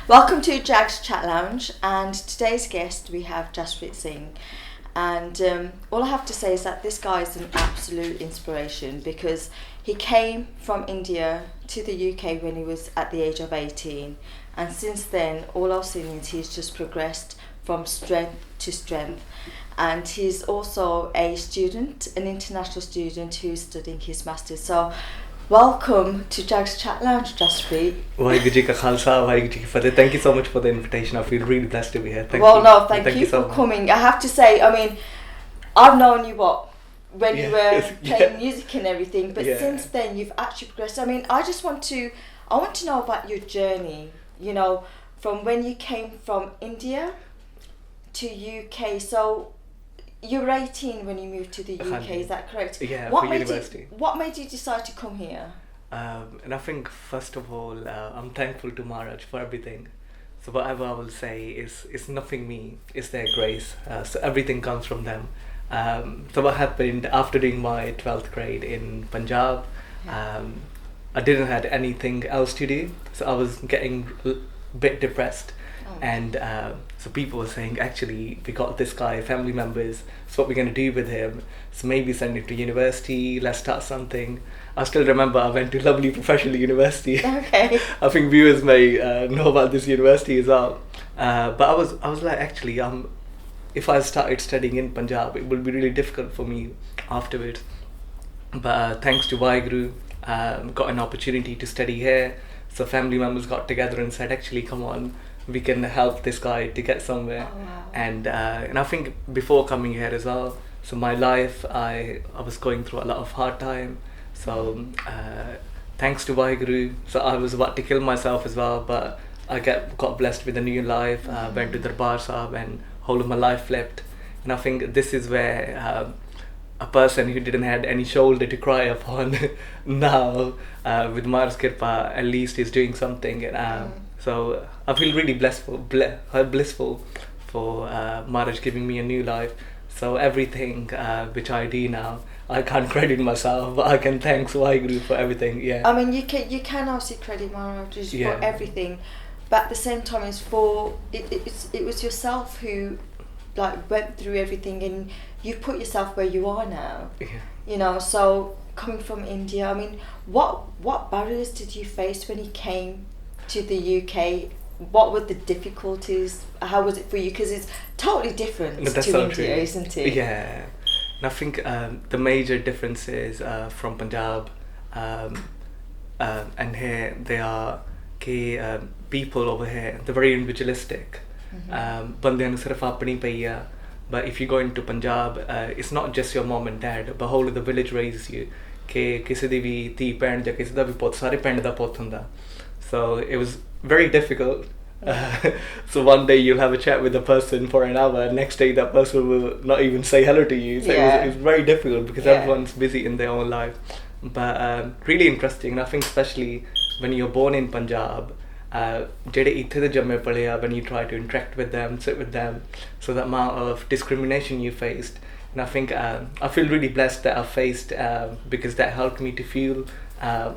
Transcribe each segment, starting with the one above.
Welcome to Jags Chat Lounge, and today's guest we have Jaspreet Singh. And all I have to say is that this guy is an absolute inspiration because he came from India to the UK when he was at the age of 18, and since then all I've seen is he's just progressed from strength to strength. And he's also a student, an international student who's studying his masters. So welcome to Jags Chat Lounge, Jaspreet. Waheguru Ji Ka Khalsa, Waheguru Ji Ki Fateh. Thank you so much for the invitation. I feel really blessed to be here. Thank you for so coming. I have to say, I mean, I've known you when you were playing music and everything, but since then you've actually progressed. I mean, I want to know about your journey, from when you came from India to UK. So you were 18 when you moved to the UK, is that correct? Yeah, for university. What made you decide to come here? And I think, first of all, I'm thankful to Maharaj for everything. So whatever I will say is nothing me, it's their grace. So everything comes from them. So what happened after doing my 12th grade in Punjab, I didn't have anything else to do. So I was getting a bit depressed. And so people were saying, actually, we got this guy, family members, so what we're going to do with him? So maybe send him to university, let's start something. I still remember I went to lovely professional university. Okay. I think viewers may know about this university as well. But I was like, actually, if I started studying in Punjab, it would be really difficult for me afterwards. But thanks to Waheguru, got an opportunity to study here. So family members got together and said, actually, come on, we can help this guy to get somewhere. Oh, wow. And I think before coming here as well, so my life, I was going through a lot of hard time. So thanks to Vaheguru, so I was about to kill myself as well, but I got blessed with a new life. Went to Darbar Sahib and whole of my life flipped. And I think this is where a person who didn't have any shoulder to cry upon now, with Mars Kirpa, at least is doing something. And so I feel really blissful for Maharaj giving me a new life. So everything which I do now, I can't credit myself, but I can thank Waheguru for everything. Yeah. I mean, you can obviously credit Maharaj for everything, but at the same time, it was yourself who went through everything, and you put yourself where you are now. Yeah. So coming from India, I mean, what barriers did you face when you came to the UK? What were the difficulties? How was it for you? Because it's totally different to India, isn't it? Yeah. And I think the major differences from Punjab and here, they are people over here, they're very individualistic. Bandiyan nu sirf apni payi hai. But if you go into Punjab, it's not just your mom and dad, but whole of the village raises you. कि किसी दी भी धी भैन जां किसी दा भी पुत्त सारे पिंड दा पुत्त हुंदा. So it was very difficult. So one day you'll have a chat with a person for an hour, and next day that person will not even say hello to you. So it was very difficult because everyone's busy in their own life. But really interesting, and I think especially when you're born in Punjab, when you try to interact with them, sit with them, so the amount of discrimination you faced. And I think I feel really blessed that I faced because that helped me to fuel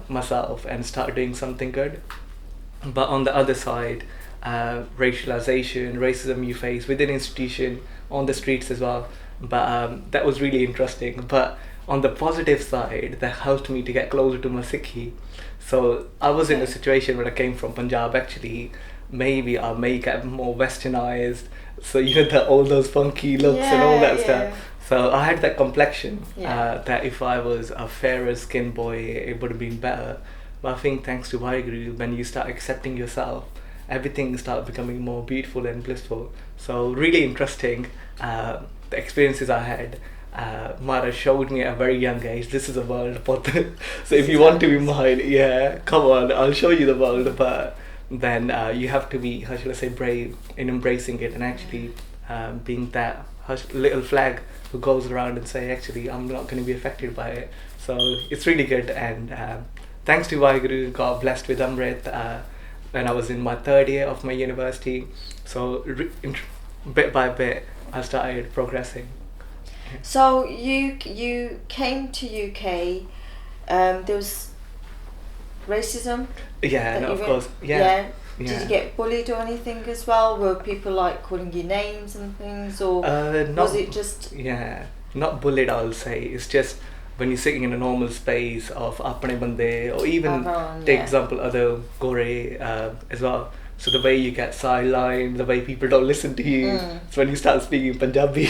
myself and start doing something good. But on the other side, racism you face within institution, on the streets as well. But that was really interesting. But on the positive side, that helped me to get closer to my Sikhi. So I was in a situation when I came from Punjab, actually, maybe I may get more westernized. So all those funky looks and all that stuff. So I had that complexion that if I was a fairer skinned boy, it would have been better. But I think thanks to Vaheguru, when you start accepting yourself, everything starts becoming more beautiful and blissful. So really interesting, the experiences I had. Mara showed me at a very young age, this is a world. So if you want to be mine, come on, I'll show you the world. But then you have to be, how should I say, brave in embracing it and actually being that little flag who goes around and say, actually, I'm not going to be affected by it. So it's really good. And thanks to Vaheguru, got blessed with Amrit when I was in my third year of my university. So bit by bit, I started progressing. So you came to UK. There was racism. Yeah, no, of course. Did Yeah. you get bullied or anything as well? Were people like calling you names and things, or Not, was it just? yeah, not bullied, I'll say. It's just when you're sitting in a normal space of apne bande, or even Everyone, take yeah. example other gore as well. So the way you get sidelined, the way people don't listen to you. So when you start speaking Punjabi,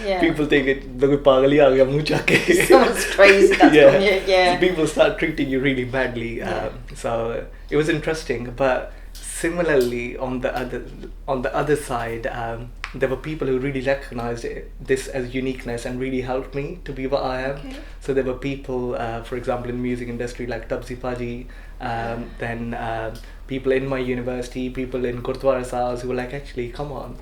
Yeah. people think it koi pagal hi aa gaya muh chak ke. Someone's crazy that's Yeah. from you, yeah. So people start treating you really badly. Yeah. So it was interesting, but similarly on the other side, there were people who really recognized this as uniqueness and really helped me to be what I am. Okay. So there were people, for example, in the music industry like Tabsi Paji, then people in my university, people in Gurdwara Sahibs who were like, actually, come on,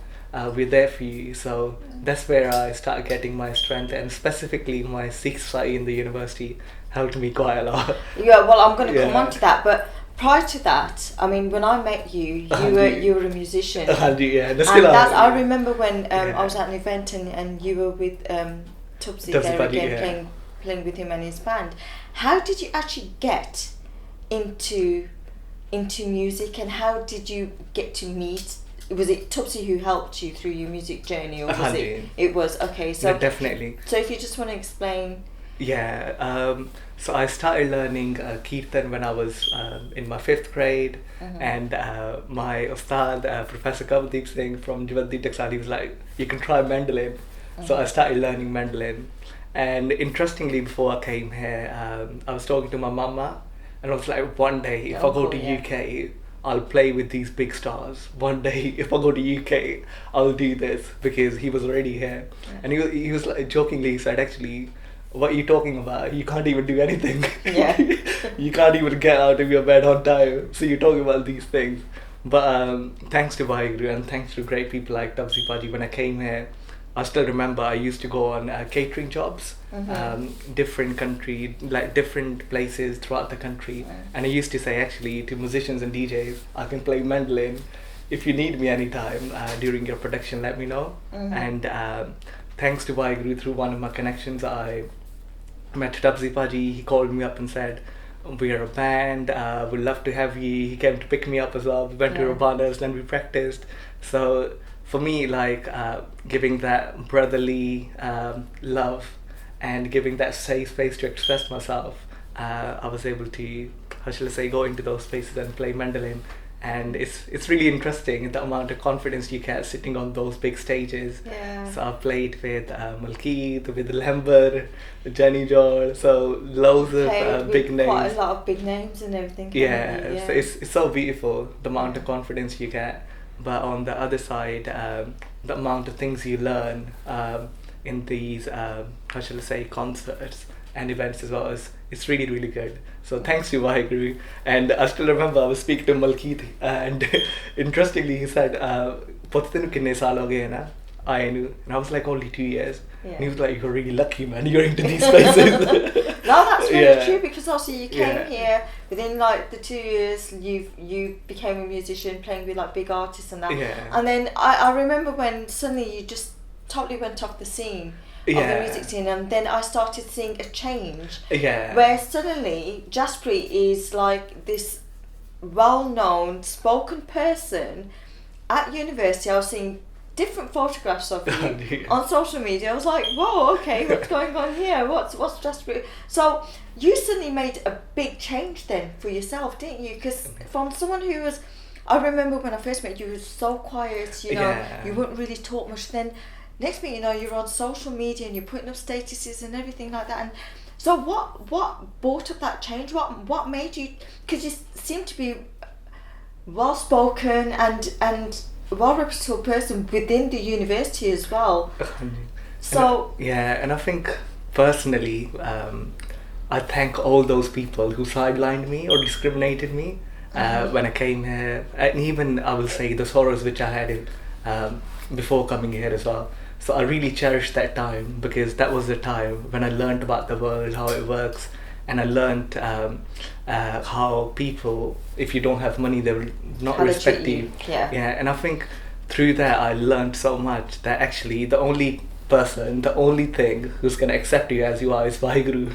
we're there for you. So that's where I started getting my strength, and specifically my Sikh side in the university helped me quite a lot. Yeah, well, I'm going to come Yeah. on to that, but prior to that, I mean, when I met you, you were a musician. Yeah, that's And still that's, I yeah. remember when Yeah. I was at an event and you were with Tubsy Tubsy there Buddy, again, yeah. playing with him and his band. How did you actually get into music, and how did you get to meet? Was it Tubsy who helped you through your music journey, or was it? It was, okay. So No, definitely. So if you just want to explain. Yeah, so I started learning Kirtan when I was in my 5th grade, and my Ustad, Professor Kavaldeep Singh from Jagruti Taksali was like, you can try mandolin. So I started learning mandolin. And interestingly, before I came here, I was talking to my mama, and I was like, one day, if I go to UK, I'll play with these big stars. One day, if I go to UK, I'll do this, because he was already here. Yeah. And he was like, jokingly said, actually, what are you talking about? You can't even do anything. Yeah. You can't even get out of your bed on time. So you're talking about these things. But thanks to Vaheguru and thanks to great people like Tabsi Paji, when I came here, I still remember I used to go on catering jobs, different country, like different places throughout the country. And I used to say actually to musicians and DJs, I can play mandolin. If you need me anytime during your production, let me know. And thanks to Vaheguru, through one of my connections, I met Tabsi Paji. He called me up and said, we are a band, we'd love to have you. He came to pick me up as well. We went to Rabanas, then we practiced. So for me, like giving that brotherly love and giving that safe space to express myself, I was able to, how shall I say, go into those spaces and play mandolin. And it's really interesting the amount of confidence you get sitting on those big stages. Yeah. So I played with Malkeet, with Lamber, Jenny George, so loads of big names. Quite a lot of big names and everything. Yeah, so it's so beautiful, the amount of confidence you get. But on the other side, the amount of things you learn in these, how shall I say, concerts and events as well, it's really, really good. So thanks to Vaheguru. And I still remember I was speaking to Malkeet, and interestingly he said, "Pata tenu kinne saal ho gaye na aaye nu?" And I was like, only 2 years. Yeah. And he was like, you're really lucky, man, you're into these places. No, that's really Yeah. true, because also you came Yeah. here within like the 2 years. You became a musician, playing with like big artists and that. Yeah. And then I remember when suddenly you just totally went off the scene of the Yeah. music scene, and then I started seeing a change Yeah. where suddenly Jaspreet is like this well-known spoken person at university. I was seeing different photographs of you Yeah. on social media. I was like, whoa, okay, what's going on here? What's Jaspreet? So you suddenly made a big change then for yourself, didn't you? Because from someone who was, I remember when I first met you, you were so quiet, you know, Yeah. you wouldn't really talk much. Then next thing you know, you're on social media and you're putting up statuses and everything like that. And so what brought up that change? What made you, because you seem to be well spoken and well reputable person within the university as well. So and I think personally, I thank all those people who sidelined me or discriminated me when I came here, and even I will say the sorrows which I had in, before coming here as well. So I really cherished that time, because that was the time when I learned about the world, how it works, and I learned how people, if you don't have money, they will not How they respect treat you. you. Yeah. And I think through that I learned so much that actually the only person, the only thing who's going to accept you as you are is Vaheguru.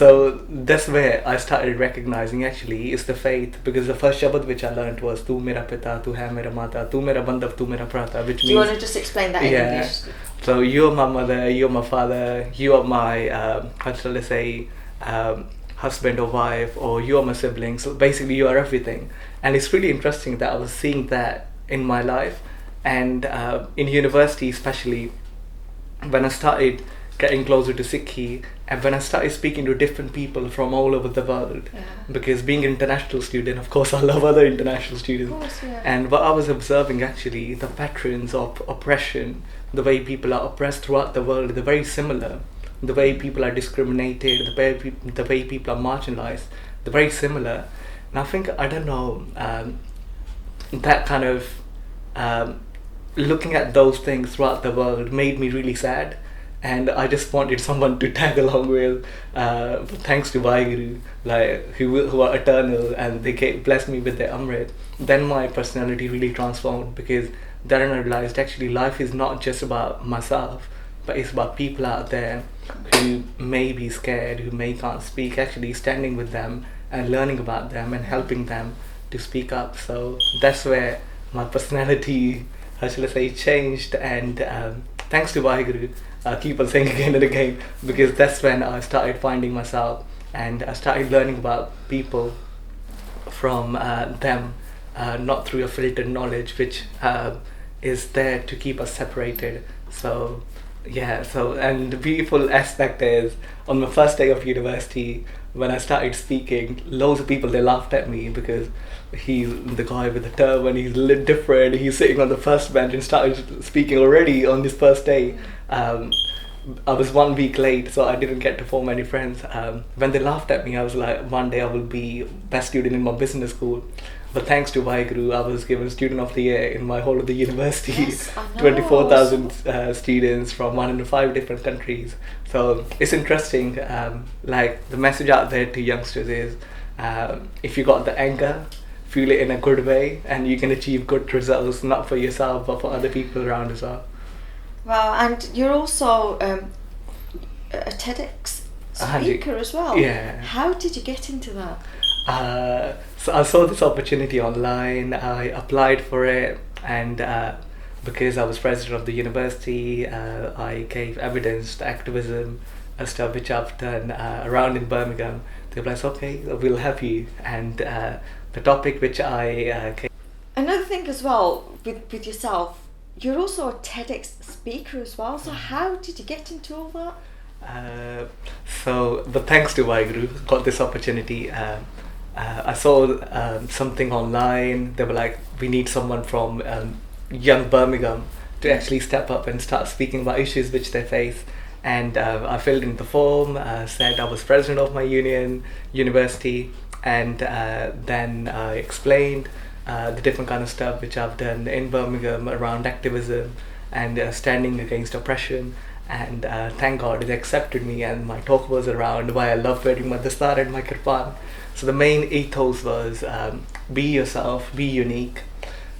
So that's where I started recognizing actually is the faith, because the first Shabad which I learned was Tu Mera Pita, Tu Hai Mera Mata, Tu Mera Bandhav, Tu Mera Prata, which Do means... you want to just explain that in English? So you're my mother, you're my father, you are my, how shall I say, husband or wife, or you are my sibling. So basically you are everything. And it's really interesting that I was seeing that in my life. And in university especially, when I started getting closer to Sikhi, and when I started speaking to different people from all over the world, because being an international student, of course I love other international students. Of course, yeah. And what I was observing actually, the patterns of oppression, the way people are oppressed throughout the world, they're very similar. The way people are discriminated, the way people are marginalized, they're very similar. And I think, I don't know, that kind of looking at those things throughout the world made me really sad, and I just wanted someone to tag along with, thanks to Vaheguru, like who are eternal, and they blessed me with their Amrit. Then my personality really transformed, because then I realized actually life is not just about myself, but it's about people out there who may be scared, who may can't speak, actually standing with them and learning about them and helping them to speak up. So that's where my personality, how shall I say, changed, and thanks to Vaheguru, I keep on saying again and again, because that's when I started finding myself, and I started learning about people from them, not through a filtered knowledge which is there to keep us separated. So yeah, so, and the beautiful aspect is, on my first day of university, when I started speaking, loads of people, they laughed at me because he's the guy with the turban, he's different, he's sitting on the first bench and started speaking already on this first day. I was 1 week late, so I didn't get to form any friends. When they laughed at me, I was like, one day I will be best student in my business school. But thanks to Vaheguru, I was given Student of the Year in my whole of the university. Yes, I know. 24,000 students from 105 different countries. So it's interesting, like the message out there to youngsters is, if you got the anger, feel it in a good way, and you can achieve good results, not for yourself, but for other people around as well. Wow, and you're also a TEDx speaker as well. Yeah. How did you get into that? So I saw this opportunity online, I applied for it, and because I was president of the university, I gave evidence to activism and stuff which I've done around in Birmingham. They were like, okay, we'll have you. And the topic which I came... Another thing as well, with yourself, you're also a TEDx speaker as well, so how did you get into all that? But thanks to Vaheguru, got this opportunity. I saw something online. They were like, we need someone from young Birmingham to actually step up and start speaking about issues which they face. And I filled in the form, said I was president of my university, and then I explained the different kind of stuff which I've done in Birmingham around activism and standing against oppression. And thank God it accepted me, and my talk was around why I love wearing my dastar and my kirpan. So the main ethos was be yourself, be unique.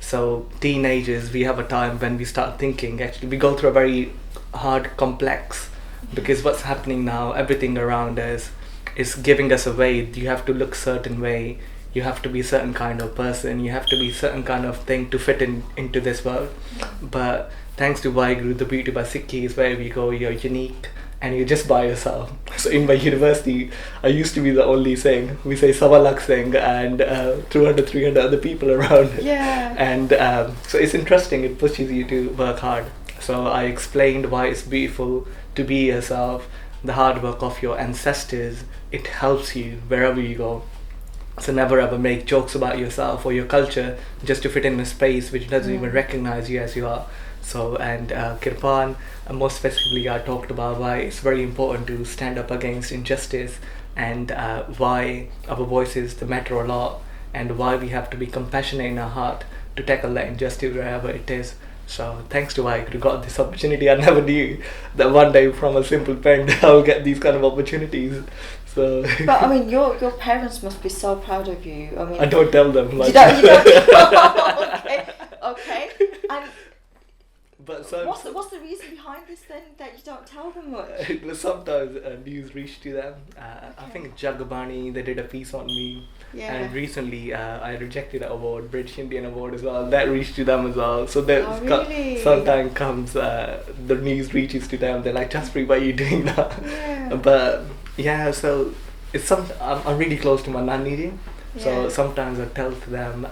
So teenagers, we have a time when we start thinking, actually we go through a very hard complex, because what's happening now, everything around us is giving us a way. You have to look certain way, you have to be a certain kind of person, you have to be a certain kind of thing to fit into this world. But thanks to Vaheguru, the beauty by Sikhi is where we go, you're unique and you're just by yourself. So in my university, I used to be the only Singh. We say Sawa Lakh Singh and 200, 300 other people around. Yeah. And so it's interesting, it pushes you to work hard. So I explained why it's beautiful to be yourself, the hard work of your ancestors, it helps you wherever you go. So never ever make jokes about yourself or your culture just to fit in a space which doesn't even recognize you as you are. So, and Kirpan, more specifically, I talked about why it's very important to stand up against injustice, and why our voices matter a lot, and why we have to be compassionate in our heart to tackle that injustice wherever it is. So thanks to I got this opportunity. I never knew that one day from a simple pen I'll get these kind of opportunities. So but I mean, your parents must be so proud of you. I mean, I don't tell them much. You don't okay. And But what's the reason behind this then, that you don't tell them much? Sometimes news reach to them. I think Jagabani, they did a piece on me, and recently I rejected an award, British Indian Award as well. That reached to them as well. So really? sometimes comes the news reaches to them. They're like, Jaspreet, why are you doing that? Yeah. But yeah, so it's I'm really close to my nanny, so sometimes I tell to them.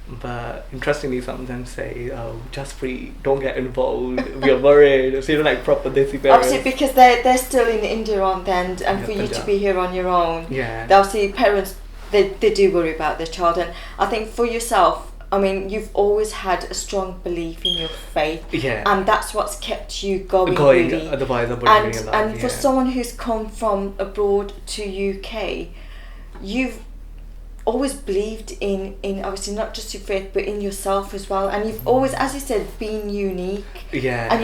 But interestingly, some of them say, Jaspreet, don't get involved, we are worried. So you're like proper desi parents. Obviously, because they're still in India on then, and for you to be here on your own, obviously parents, they do worry about their child. And I think for yourself, I mean, you've always had a strong belief in your faith, and that's what's kept you going really. Otherwise I wouldn't be alive. And for someone who's come from abroad to UK, you've always believed in obviously not just your faith but in yourself as well, and you've always, as you said, been unique, and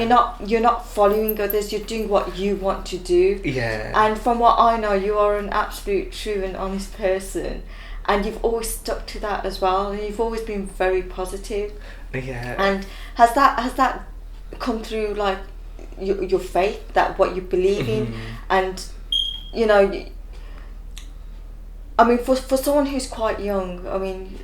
you're not following others, you're doing what you want to do, and from what I know, you are an absolute true and honest person, and you've always stuck to that as well, and you've always been very positive. And has that come through, like your faith, that what you believe in? And you know, I mean, for someone who's quite young, I mean,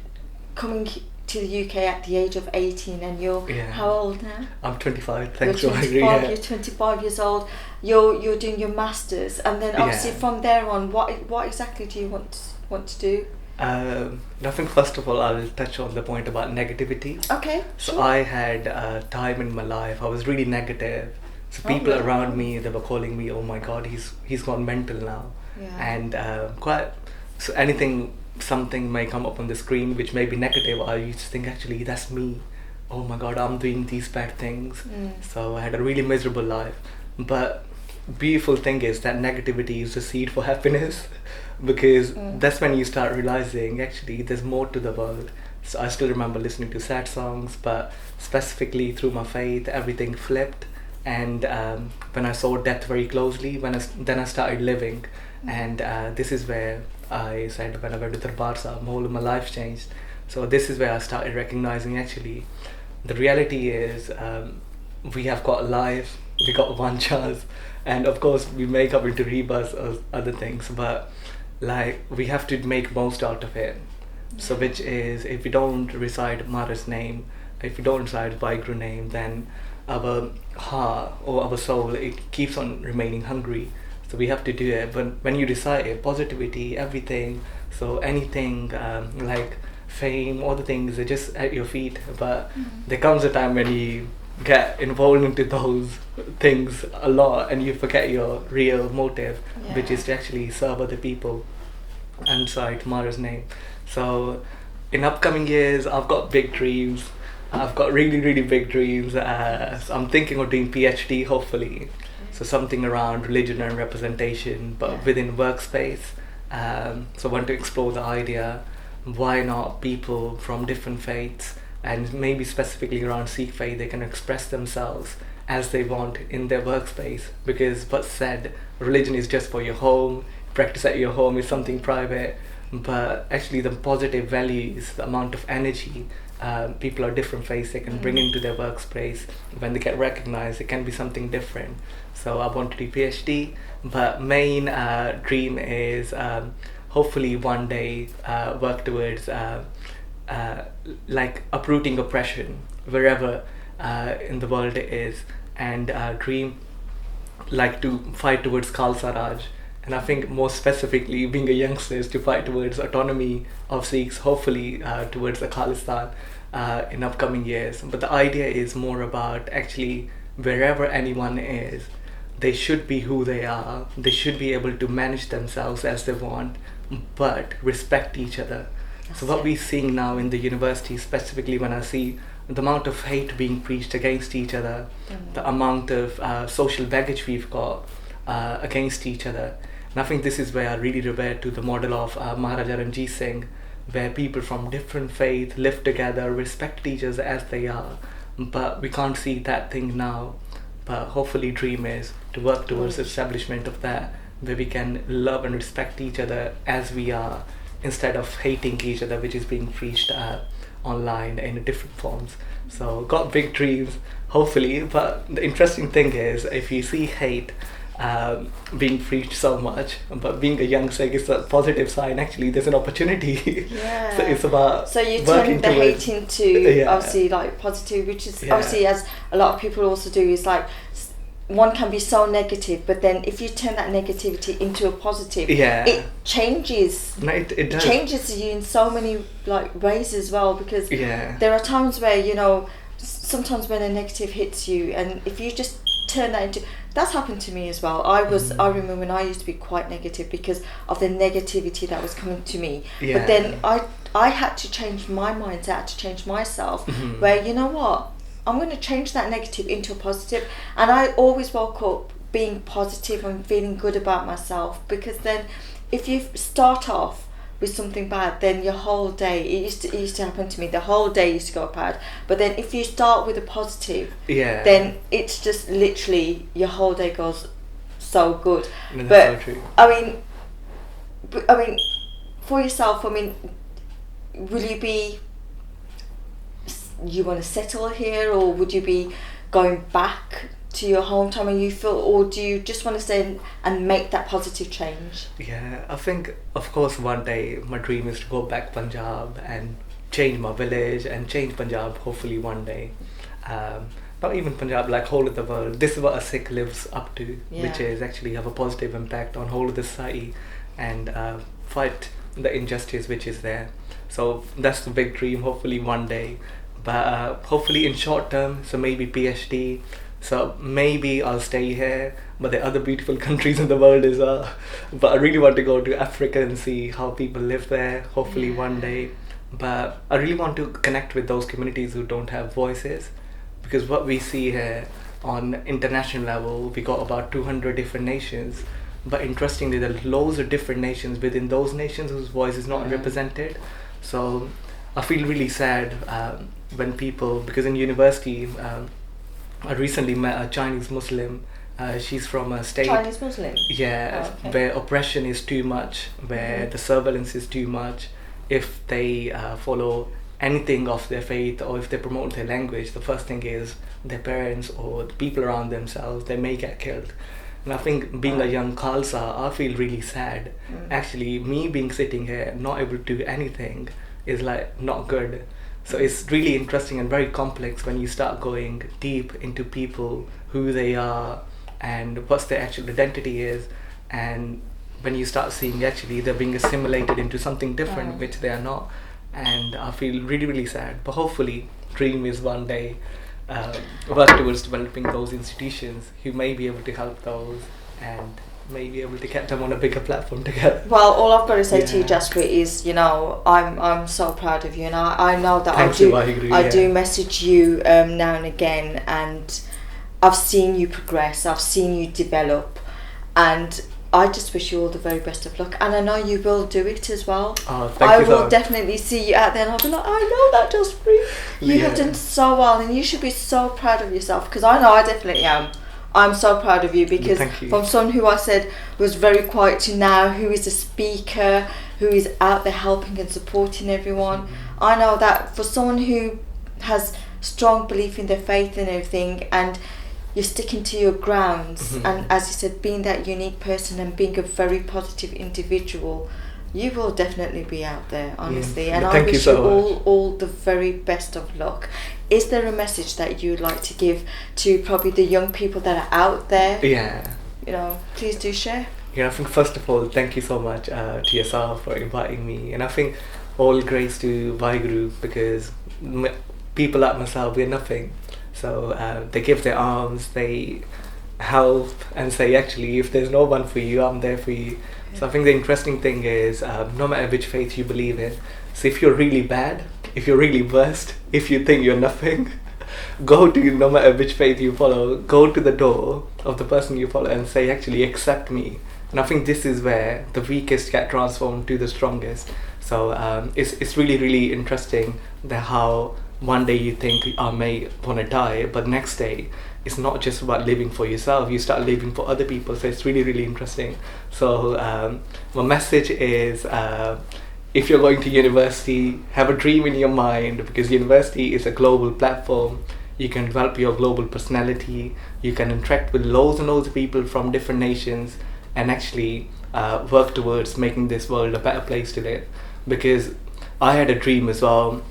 coming to the UK at the age of 18, and you're how old now? I'm 25. Thanks. You're 25. You're 25 years old. You're doing your masters, and then obviously from there on, what exactly do you want to do? I think first of all I'll touch on the point about negativity. Okay. So I had a time in my life I was really negative. So people around me, they were calling me, oh my God, he's gone mental now, and so something may come up on the screen which may be negative. I used to think, actually, that's me. Oh my God, I'm doing these bad things. So I had a really miserable life. But beautiful thing is that negativity is the seed for happiness, because that's when you start realizing, actually, there's more to the world. So I still remember listening to sad songs, but specifically through my faith, everything flipped. And when I saw death very closely, then I started living. And this is where I said, when I went to Darbar Sahib, whole of my life changed. So this is where I started recognizing, actually, the reality is we have got a life, we got one chance, and of course we may come into rebirths or other things, but like we have to make most out of it. So which is, if we don't recite Mara's name, if we don't recite Vaheguru name, then our heart or our soul, it keeps on remaining hungry. So we have to do it. But when you recite it, positivity, everything, so anything like fame, all the things are just at your feet. But there comes a time when you get involved into those things a lot and you forget your real motive, which is to actually serve other people and recite Mara's name. So in upcoming years, I've got big dreams. I've got really, really big dreams. So I'm thinking of doing PhD, hopefully. So something around religion and representation, but within workspace. So I want to explore the idea, why not people from different faiths, and maybe specifically around Sikh faith, they can express themselves as they want in their workspace. Because what's said, religion is just for your home, practice at your home is something private, but actually the positive values, the amount of energy, people of different faiths, they can bring into their workspace. When they get recognized, it can be something different. So I want to do PhD, but main dream is hopefully one day work towards like uprooting oppression wherever in the world it is, and dream like to fight towards Khalsa Raj. And I think more specifically, being a youngster, is to fight towards autonomy of Sikhs, hopefully towards the Khalistan in upcoming years. But the idea is more about actually wherever anyone is, they should be who they are. They should be able to manage themselves as they want, but respect each other. So what we're seeing now in the university, specifically when I see the amount of hate being preached against each other, the amount of social baggage we've got against each other. And I think this is where I really revert to the model of Maharaja Ranjit Singh, where people from different faiths live together, respect each other as they are. But we can't see that thing now. But hopefully dream is to work towards the establishment of that, where we can love and respect each other as we are, instead of hating each other, which is being preached online in different forms. So got big dreams, hopefully. But the interesting thing is, if you see hate being preached so much, but being a young Sikh is a positive sign. Actually, there's an opportunity. Yeah. So it's about so you working turn the towards- hate into Yeah. obviously like positive, which is Yeah. obviously, as a lot of people also do, is like one can be so negative, but then if you turn that negativity into a positive, Yeah. it changes. No, it It does. changes you in so many like ways as well, because Yeah. there are times where, you know, sometimes when a negative hits you, and if you just turn that into, that's happened to me as well. I remember when I used to be quite negative because of the negativity that was coming to me. Yeah. But then I had to change my mindset, I had to change myself, Mhm. where, you know what, I'm going to change that negative into a positive. And I always woke up being positive and feeling good about myself, because then if you start off with something bad, then your whole day, it used to happen to me, the whole day used to go bad. But then if you start with a positive, Yeah. then it's just literally your whole day goes so good. No, But that's so true. I mean, for yourself, I mean, will you be, you want to settle here, or would you be going back to your hometown when you feel, or do you just want to stay and make that positive change? Yeah, I think, of course, one day my dream is to go back Punjab and change my village and change Punjab, hopefully one day. Not even Punjab, like whole of the world. This is what a Sikh lives up to, which Yeah. is actually have a positive impact on whole of the society and fight the injustice which is there. So that's the big dream, hopefully one day. But hopefully in short term, so maybe PhD. So maybe I'll stay here, but there are other beautiful countries in the world as well. But I really want to go to Africa and see how people live there, hopefully one day. But I really want to connect with those communities who don't have voices, because what we see here on international level, we got about 200 different nations. But interestingly, there are loads of different nations within those nations whose voice is not represented. So I feel really sad when people, because in university, I recently met a Chinese Muslim. She's from a state. Chinese Muslim? Yeah, Oh, okay. where oppression is too much, where the surveillance is too much. If they follow anything of their faith, or if they promote their language, the first thing is their parents or the people around themselves, they may get killed. And I think being a young Khalsa, I feel really sad. Actually, me being sitting here, not able to do anything, is like not good. So it's really interesting and very complex when you start going deep into people, who they are, and what's their actual identity is, and when you start seeing actually they're being assimilated into something different, which they are not. And I feel really, really sad. But hopefully, dream is one day work towards developing those institutions who may be able to help those and may be able to get them on a bigger platform together. Well, all I've got to say to you, Yeah. Jaspreet, is, you know, I'm so proud of you, and I know that Thanks, I agree, I yeah. do message you now and again, and I've seen you progress, I've seen you develop, and I just wish you all the very best of luck, and I know you will do it as well. Oh, thank I you so will much. definitely see you out there, and I'll be like, I know that, Jaspreet. You have Yeah. done so well, and you should be so proud of yourself, because I know I definitely am. I'm so proud of you, because Thank you. from someone who I said was very quiet to now who is a speaker, who is out there helping and supporting everyone, I know that for someone who has strong belief in their faith and everything, and you're sticking to your grounds, and as you said, being that unique person and being a very positive individual, you will definitely be out there, honestly. Yeah. And I Thank you wish so you much. all the very best of luck. Is there a message that you'd like to give to probably the young people that are out there? Yeah. You know, please do share. Yeah, I think first of all, thank you so much to yourself for inviting me. And I think all grace to Vaheguru, because people like myself, we're nothing. So they give their arms, they help and say, actually, if there's no one for you, I'm there for you. So I think the interesting thing is, no matter which faith you believe in, so if you're really bad, if you're really worst, if you think you're nothing, go to, no matter which faith you follow, go to the door of the person you follow and say, actually, accept me. And I think this is where the weakest get transformed to the strongest. So it's really, really interesting that how one day you think, I may want to die, but next day it's not just about living for yourself, you start living for other people. So it's really, really interesting. So my message is, if you're going to university, have a dream in your mind, because university is a global platform. You can develop your global personality. You can interact with loads and loads of people from different nations, and actually work towards making this world a better place to live. Because I had a dream as well.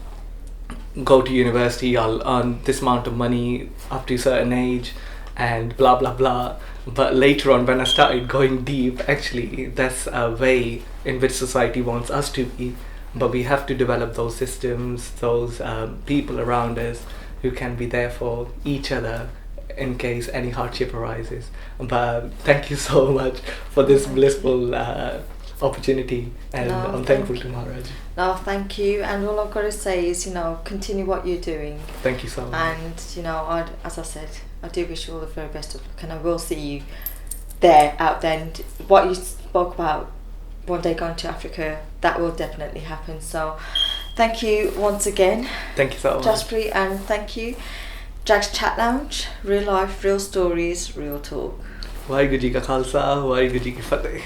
Go to university, I'll earn this amount of money up to a certain age, and blah blah blah. But later on, when I started going deep, actually that's a way in which society wants us to be. But we have to develop those systems, those people around us who can be there for each other in case any hardship arises. But thank you so much for this blissful opportunity, and No, I'm thankful to Maharaj. No, thank you. And all I've got to say is, continue what you're doing. Thank you so much. And, as I said, I do wish you all the very best of luck, and I will see you out there. And what you spoke about, one day going to Africa, that will definitely happen. So thank you once again. Thank you so much. Jaspreet, and thank you. Jags Chat Lounge, real life, real stories, real talk. Waheguru ji ਕਾ ਖਾਲਸਾ, ਵਾਹਿਗੁਰੂ ਜੀ ਕੀ ਫਤਿਹ.